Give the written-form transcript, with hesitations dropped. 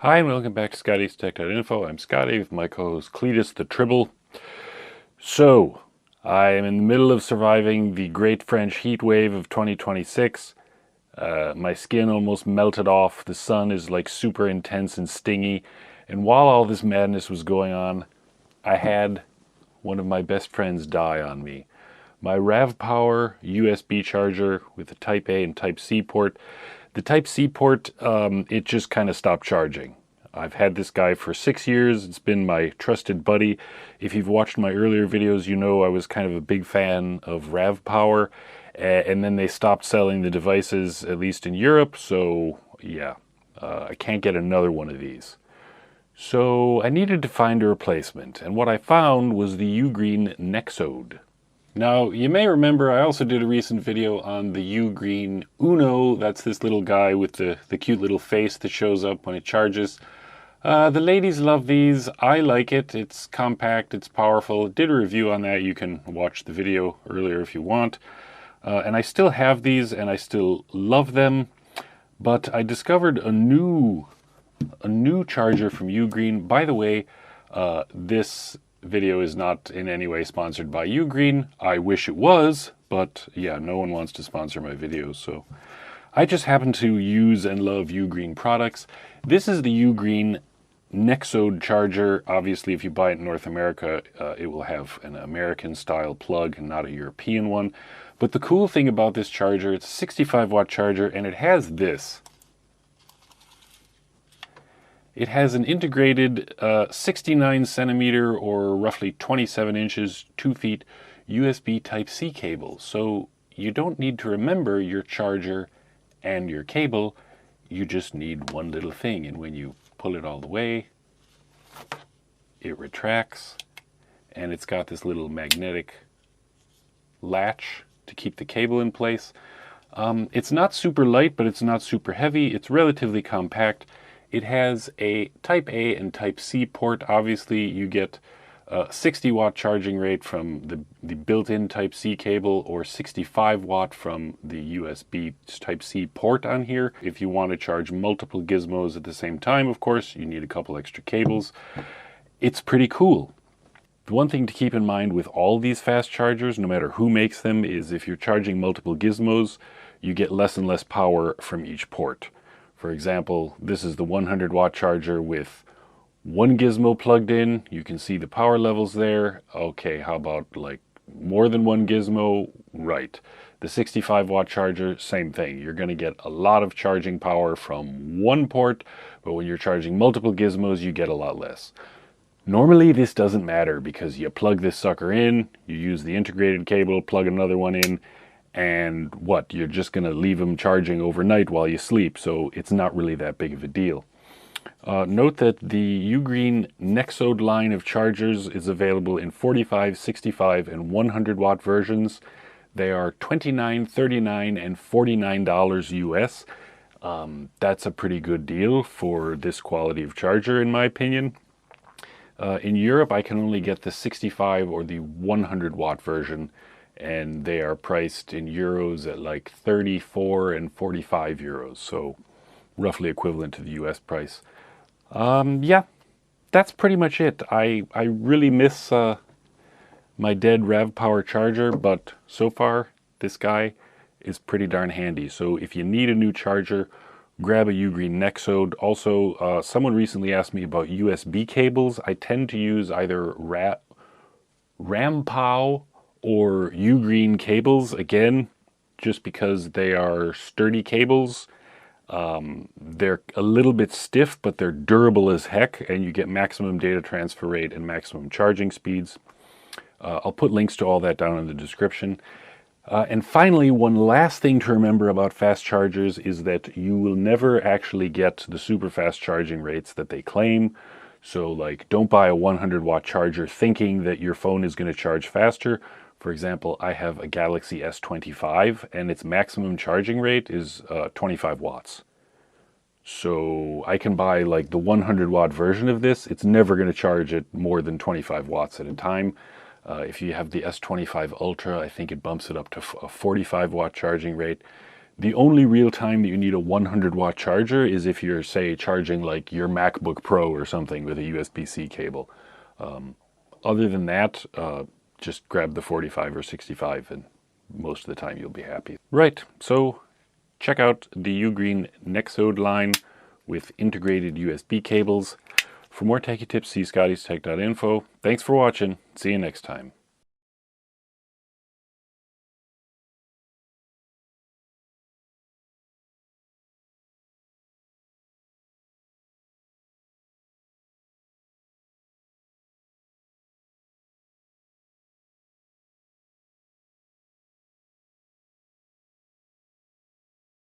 Hi and welcome back to ScottiesTech.Info. I'm Scotty with my co-host Cletus the Tribble. So, I am in the middle of surviving the great French heat wave of 2026. My skin almost melted off. The sun is like super intense and stingy. And while all this madness was going on, I had one of my best friends die on me. My Ravpower USB charger with a Type A and Type C port. The Type C port, it just kind of stopped charging. I've had this guy for 6 years. It's been my trusted buddy. If you've watched my earlier videos, you know I was kind of a big fan of Ravpower. And then they stopped selling the devices, at least in Europe. So, yeah, I can't get another one of these. So I needed to find a replacement. And what I found was the UGREEN Nexode. Now, you may remember I also did a recent video on the UGREEN Uno. That's this little guy with the cute little face that shows up when it charges. The ladies love these. I like it. It's compact, it's powerful. Did a review on that. You can watch the video earlier if you want. And I still have these and I still love them. But I discovered a new charger from UGREEN. By the way, this video is not in any way sponsored by UGREEN. I wish it was, but yeah, no one wants to sponsor my videos, so I just happen to use and love UGREEN products. This is the UGREEN Nexode charger. Obviously, if you buy it in North America, it will have an American style plug and not a European one. But the cool thing about this charger, it's a 65-watt charger, and it has this. It has an integrated 69 centimeter or roughly 27 inches, 2 feet USB Type-C cable. So you don't need to remember your charger and your cable. You just need one little thing. And when you pull it all the way, it retracts. And it's got this little magnetic latch to keep the cable in place. It's not super light, but it's not super heavy. It's relatively compact. It has a Type A and Type C port. Obviously, you get a 60-watt charging rate from the built-in Type C cable or 65-watt from the USB Type C port on here. If you want to charge multiple gizmos at the same time, of course, you need a couple extra cables. It's pretty cool. The one thing to keep in mind with all these fast chargers, no matter who makes them, is if you're charging multiple gizmos, you get less and less power from each port. For example, this is the 100-watt charger with one gizmo plugged in. You can see the power levels there. Okay, how about like more than one gizmo? Right. The 65-watt charger, same thing. You're going to get a lot of charging power from one port, but when you're charging multiple gizmos, you get a lot less. Normally, this doesn't matter because you plug this sucker in, you use the integrated cable, plug another one in, and what, you're just going to leave them charging overnight while you sleep, so it's not really that big of a deal. Note that the UGREEN Nexode line of chargers is available in 45, 65, and 100-watt versions. They are $29, $39, and $49 US. That's a pretty good deal for this quality of charger, in my opinion. In Europe, I can only get the 65 or the 100-watt version, and they are priced in euros at like 34 and 45 euros, so roughly equivalent to the US price. Yeah, that's pretty much it. I really miss my dead Ravpower charger, but so far this guy is pretty darn handy. So if you need a new charger, grab a UGREEN Nexode. Also, someone recently asked me about USB cables. I tend to use either Ravpower or UGREEN cables, again, just because they are sturdy cables. They're a little bit stiff, but they're durable as heck, and you get maximum data transfer rate and maximum charging speeds. I'll put links to all that down in the description. And finally, one last thing to remember about fast chargers is that you will never actually get the super fast charging rates that they claim. So, like, don't buy a 100-watt charger thinking that your phone is going to charge faster. For example, I have a Galaxy S25, and its maximum charging rate is 25 watts. So I can buy like the 100-watt version of this. It's never going to charge at more than 25 watts at a time. If you have the S25 Ultra, I think it bumps it up to a 45-watt charging rate. The only real time that you need a 100-watt charger is if you're, say, charging like your MacBook Pro or something with a USB-C cable. Other than that, just grab the 45 or 65 and most of the time you'll be happy. Right, so check out the UGREEN Nexode line with integrated USB cables. For more techie tips, see ScottiesTech.Info. Thanks for watching. See you next time.